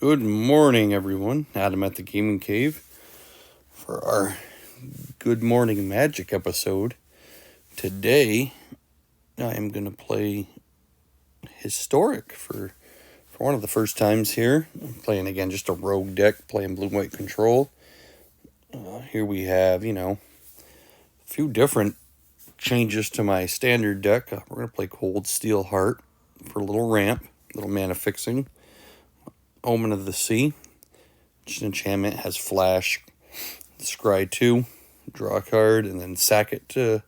Good morning, everyone. Adam at the Gaming Cave for our Good Morning Magic episode. Today, I am going to play Historic for one of the first times here. I'm playing again just a rogue deck, playing blue-white control. Here we have, a few different changes to my standard deck. We're going to play Cold Steel Heart for a little ramp, little mana fixing. Omen of the Sea. Just enchantment, has flash, scry 2, draw a card, and then sack it to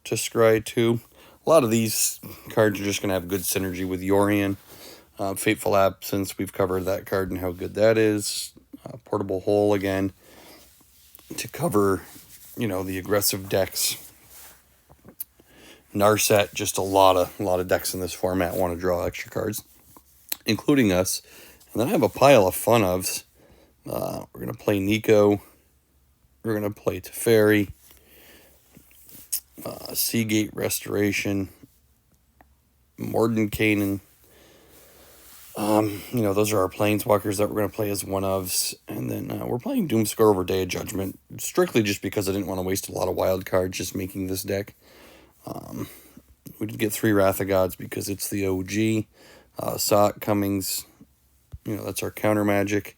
scry 2. A lot of these cards are just going to have good synergy with Yorion. Fateful Absence, we've covered that card and how good that is. Portable Hole again to cover, the aggressive decks. Narset, just a lot of decks in this format want to draw extra cards, including us. And then I have a pile of fun ofs. We're going to play Nico. We're going to play Teferi. Seagate Restoration. Mordenkainen. Those are our Planeswalkers that we're going to play as one ofs. And then we're playing Doomscar over Day of Judgment. Strictly just because I didn't want to waste a lot of wild cards just making this deck. We did get 3 Wrath of Gods because it's the OG. Sock Cummings. That's our counter magic.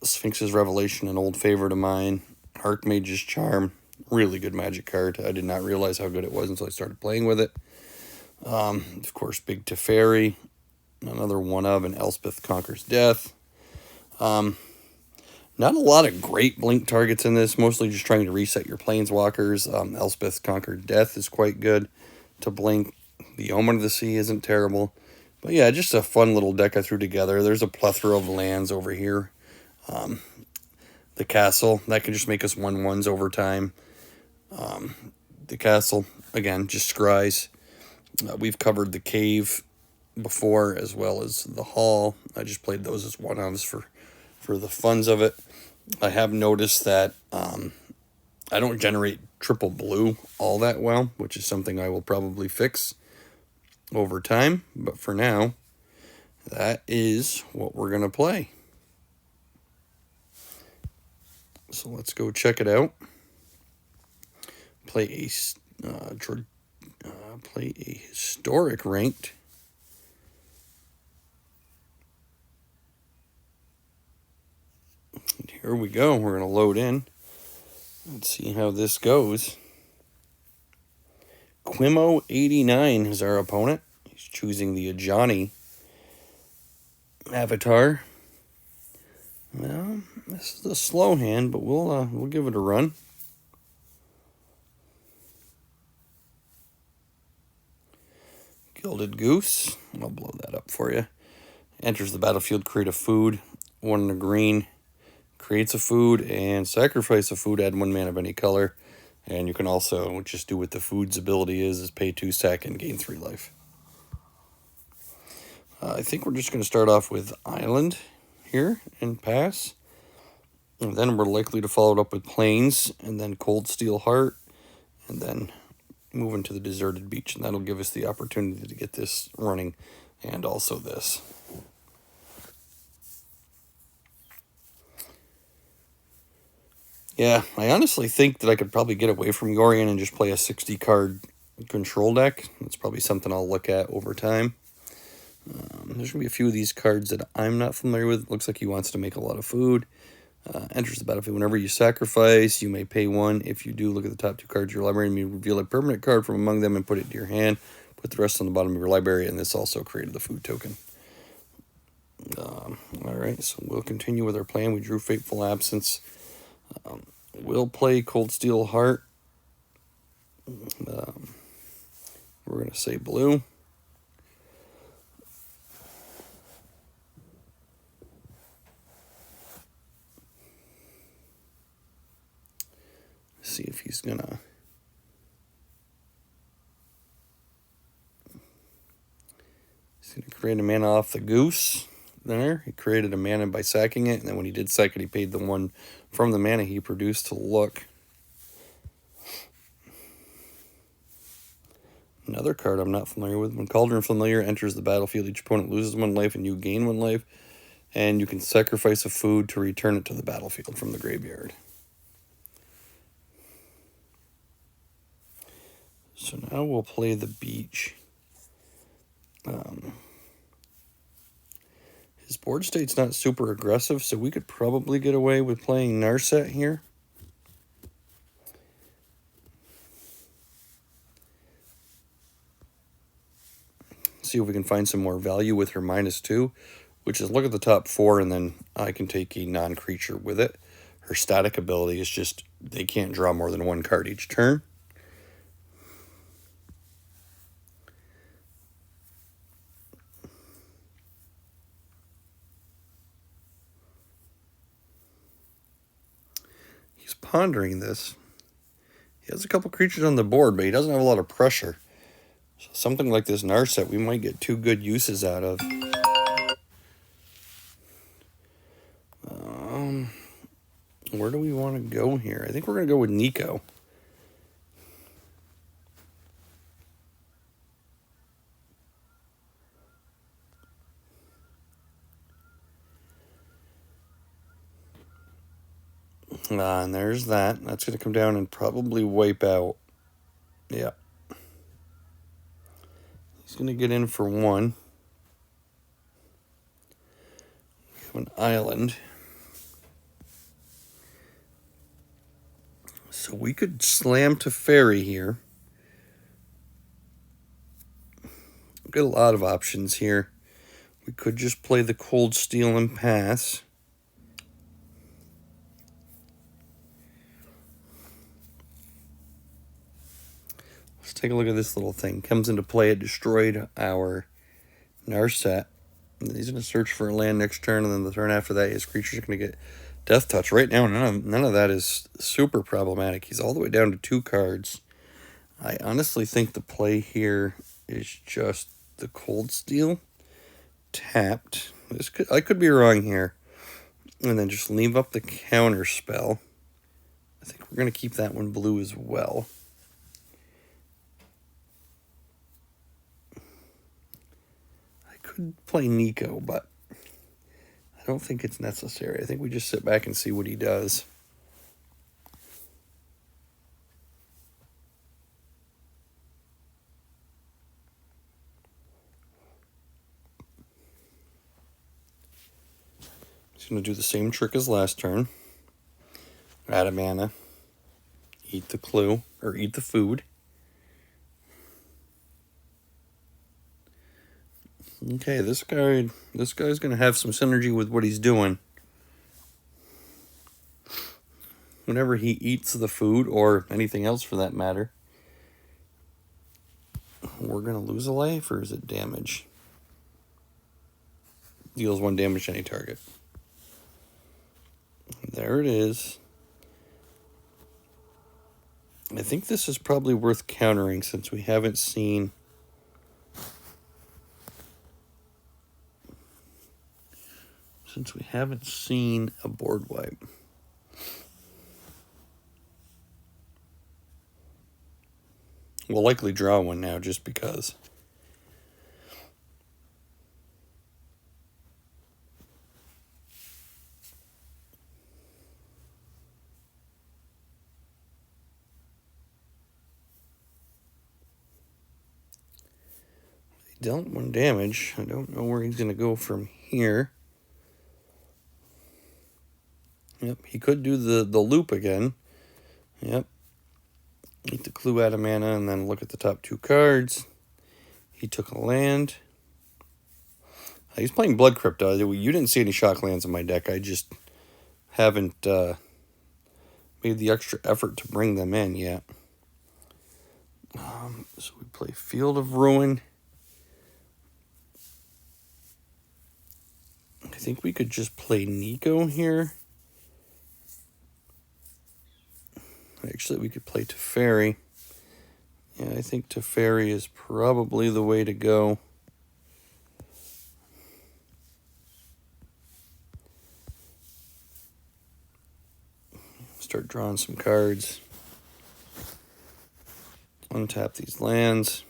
Sphinx's Revelation, an old favorite of mine. Archmage's Charm, really good magic card. I did not realize how good it was until I started playing with it. Of course, Big Teferi, another one of, and Elspeth Conquers Death. Not a lot of great blink targets in this, mostly just trying to reset your Planeswalkers. Elspeth Conquered Death is quite good to blink. The Omen of the Sea isn't terrible. But yeah, just a fun little deck I threw together. There's a plethora of lands over here. The castle, that can just make us 1/1s over time. The castle, again, just scries. We've covered the cave before, as well as the hall. I just played those as one-ofs for the funs of it. I have noticed that I don't generate triple blue all that well, which is something I will probably fix over time, but for now, that is what we're going to play. So let's go check it out. Play a historic ranked. And here we go. We're going to load in. Let's see how this goes. Quimo89 is our opponent. He's choosing the Ajani avatar. Well, this is a slow hand, but we'll give it a run. Gilded Goose. I'll blow that up for you. Enters the battlefield, create a food. 1 in a green. Creates a food and sacrifice a food. Add 1 mana of any color. And you can also just do what the food's ability is pay 2 sack and gain 3 life. I think we're just going to start off with Island here and pass. And then we're likely to follow it up with Plains and then Cold Steel Heart. And then move into the Deserted Beach. And that'll give us the opportunity to get this running and also this. Yeah, I honestly think that I could probably get away from Yorion and just play a 60-card control deck. That's probably something I'll look at over time. There's going to be a few of these cards that I'm not familiar with. Looks like he wants to make a lot of food. Enters the battlefield. Whenever you sacrifice, you may pay 1. If you do, look at the top 2 cards of your library and you reveal a permanent card from among them and put it into your hand. Put the rest on the bottom of your library, and this also created the food token. Alright, so we'll continue with our plan. We drew Fateful Absence. We'll play Cold Steel Heart. We're going to say blue. See if he's going to... He's going to create a mana off the Goose. There, he created a mana by sacking it, and then when he did sack it, he paid the 1 from the mana he produced to look. Another card I'm not familiar with. When Cauldron Familiar enters the battlefield, each opponent loses 1 life and you gain 1 life. And you can sacrifice a food to return it to the battlefield from the graveyard. So now we'll play the beach. His board state's not super aggressive, so we could probably get away with playing Narset here. See if we can find some more value with her -2, which is look at the top 4, and then I can take a non-creature with it. Her static ability is just they can't draw more than 1 card each turn. He's pondering this. He has a couple creatures on the board, but he doesn't have a lot of pressure. So something like this Narset, we might get 2 good uses out of. Where do we want to go here? I think we're going to go with Nico. And there's that. That's going to come down and probably wipe out. Yeah. He's going to get in for 1. We have an island. So we could slam Teferi here. We've got a lot of options here. We could just play the Cold Steel and pass. Let's take a look at this little thing. Comes into play, it destroyed our Narset. He's going to search for a land next turn, and then the turn after that, his creature's going to get Death Touch. Right now, none of that is super problematic. He's all the way down to 2 cards. I honestly think the play here is just the Cold Steel tapped. I could be wrong here. And then just leave up the counter spell. I think we're going to keep that one blue as well. I could play Nico, but I don't think it's necessary. I think we just sit back and see what he does. He's going to do the same trick as last turn. Add a mana. Eat the clue, or eat the food. Okay, this guy's going to have some synergy with what he's doing. Whenever he eats the food, or anything else for that matter, we're going to lose a life, or is it damage? Deals 1 damage to any target. There it is. I think this is probably worth countering since we haven't seen a board wipe. We'll likely draw one now just because. He dealt 1 damage. I don't know where he's going to go from here. Yep, he could do the loop again. Yep. Eat the clue out of mana and then look at the top 2 cards. He took a land. He's playing Blood Crypt. You didn't see any shock lands in my deck. I just haven't made the extra effort to bring them in yet. So we play Field of Ruin. I think we could just play Nico here. Actually, we could play Teferi. Yeah, I think Teferi is probably the way to go. Start drawing some cards. Untap these lands.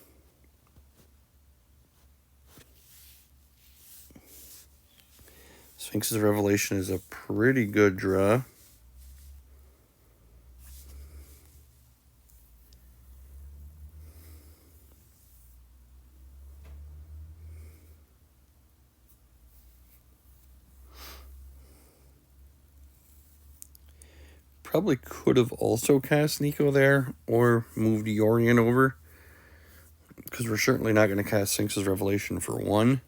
As Sphinx's Revelation is a pretty good draw. Probably could have also cast Nico there or moved Yorion over, because we're certainly not going to cast Sphinx's Revelation for 1.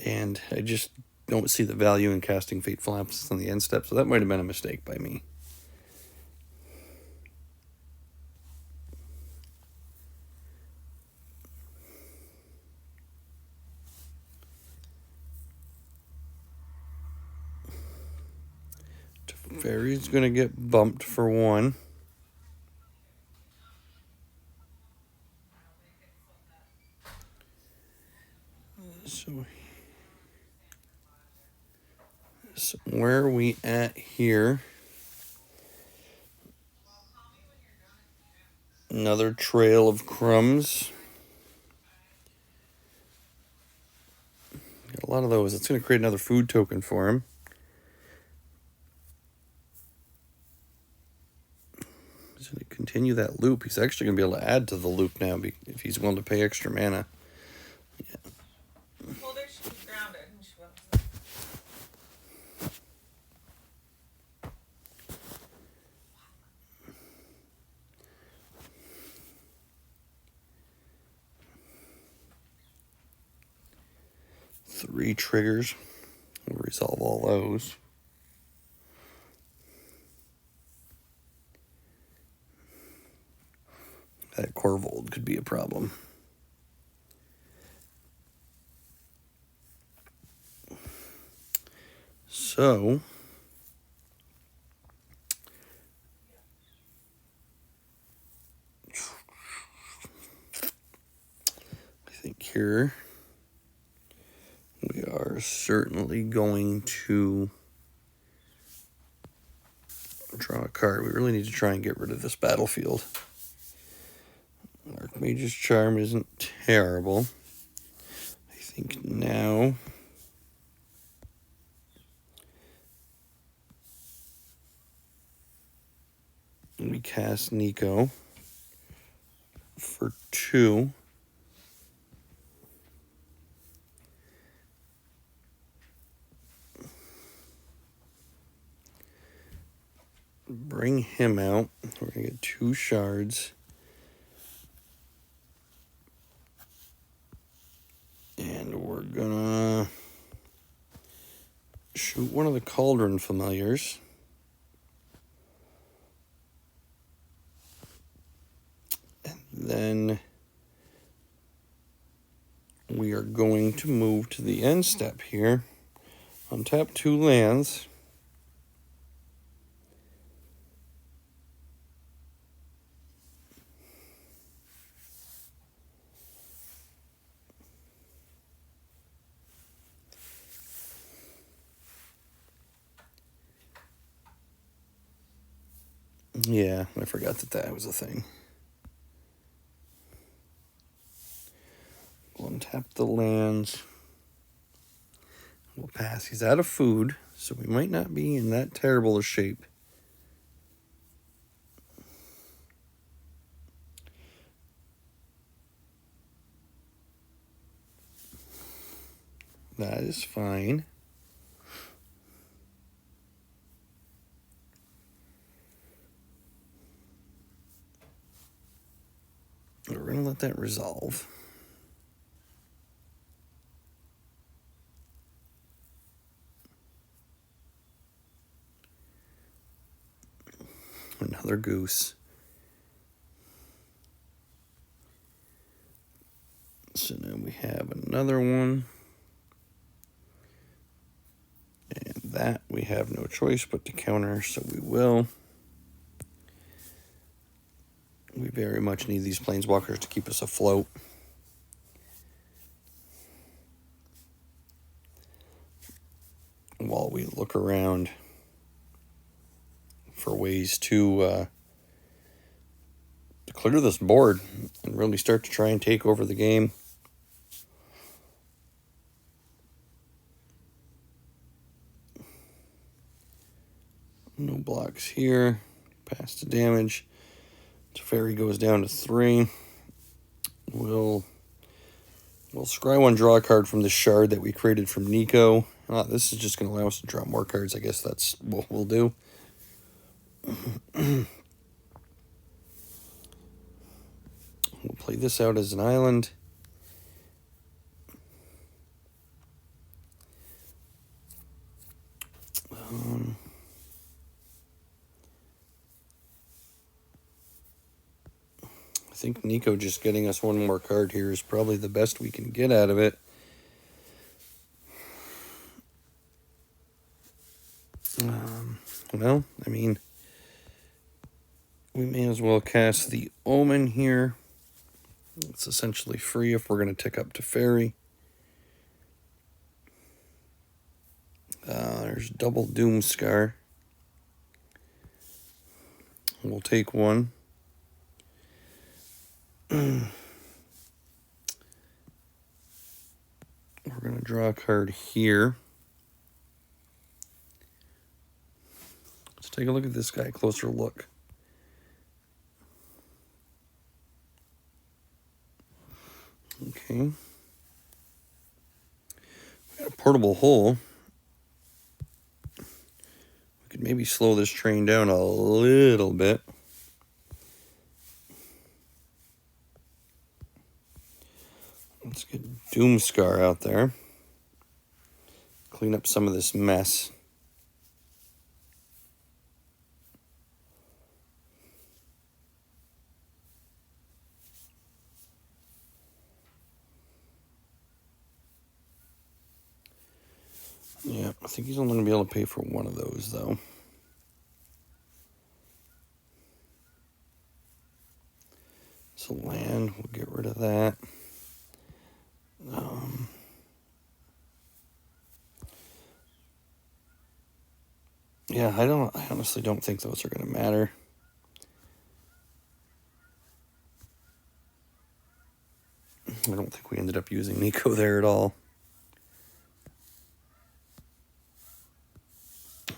And I just don't see the value in casting Fateful Absence on the end step, so that might have been a mistake by me. Fairy's going to get bumped for 1. So where are we at here? Another trail of crumbs. Got a lot of those. It's going to create another food token for him. He's going to continue that loop. He's actually going to be able to add to the loop now if he's willing to pay extra mana. Yeah. Well, she's grounded. And she wasn't. 3 triggers. We'll resolve all those. That Corvold could be a problem. So I think here we are certainly going to draw a card. We really need to try and get rid of this battlefield. Archmage's Charm isn't terrible. I think now we cast Nico for 2. Bring him out. We're going to get 2 shards. And we're going to shoot one of the Cauldron Familiars. And then we are going to move to the end step here. Untap 2 lands. Yeah, I forgot that was a thing. We'll untap the lands. We'll pass. He's out of food, so we might not be in that terrible a shape. That is fine. We're going to let that resolve. Another goose. So now we have another one. And that we have no choice but to counter, so we will. We very much need these planeswalkers to keep us afloat. While we look around for ways to clear this board and really start to try and take over the game. No blocks here. Pass to damage. Teferi goes down to 3. We'll scry 1, draw a card from the shard that we created from Nico. This is just going to allow us to draw more cards. I guess that's what we'll do. We'll play this out as an island. I think Nico just getting us 1 more card here is probably the best we can get out of it. Well, I mean, we may as well cast the Omen here. It's essentially free if we're going to tick up Teferi. There's double Doomscar. We'll take 1. We're going to draw a card here. Let's take a look at this guy, closer look. Okay. We got a portable hole. We could maybe slow this train down a little bit. Let's get Doomscar out there. Clean up some of this mess. Yeah, I think he's only going to be able to pay for 1 of those, though. So land, we'll get rid of that. Yeah, I honestly don't think those are going to matter. I don't think we ended up using Nico there at all.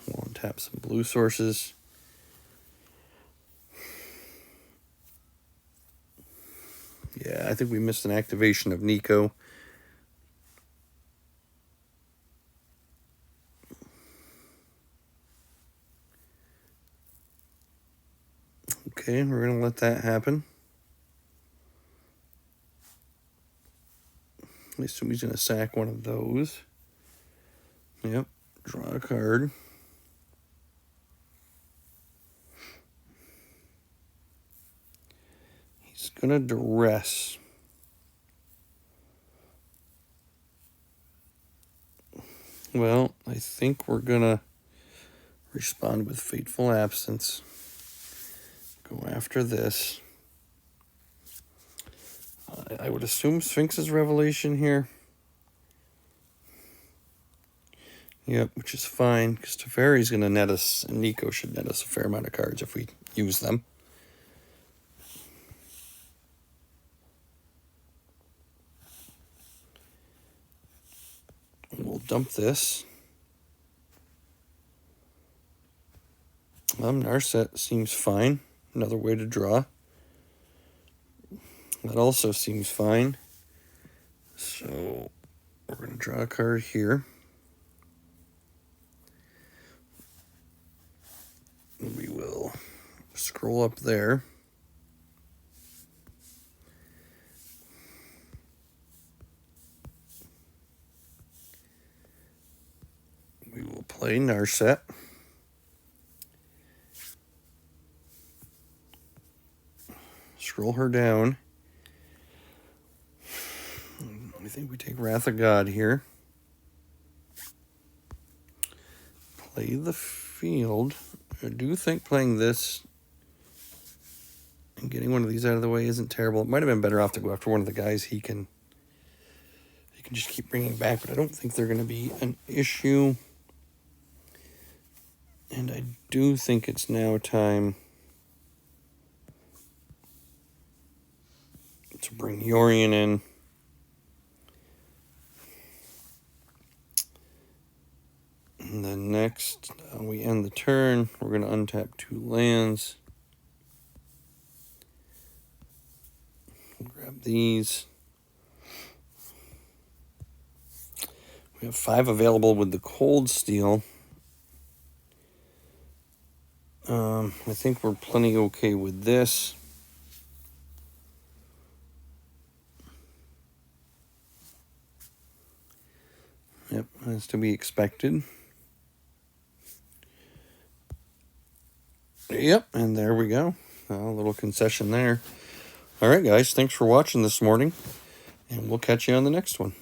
We'll untap some blue sources. Yeah, I think we missed an activation of Nico. Okay, we're going to let that happen. I assume he's going to sack 1 of those. Yep, draw a card. He's going to duress. Well, I think we're going to respond with Fateful Absence. Go after this. I would assume Sphinx's Revelation here. Yep, which is fine, because Teferi's going to net us, and Nico should net us a fair amount of cards if we use them. We'll dump this. Narset seems fine. Another way to draw. That also seems fine. So we're going to draw a card here. We will scroll up there. We will play Narset. Scroll her down. I think we take Wrath of God here. Play the field. I do think playing this and getting 1 of these out of the way isn't terrible. It might have been better off to go after 1 of the guys he can just keep bringing back, but I don't think they're going to be an issue. And I do think it's now time to bring Yorion in. And then next, we end the turn. We're going to untap 2 lands. Grab these. We have 5 available with the Cold Steel. I think we're plenty okay with this. Yep, that's to be expected. Yep, and there we go. A little concession there. All right, guys, thanks for watching this morning, and we'll catch you on the next one.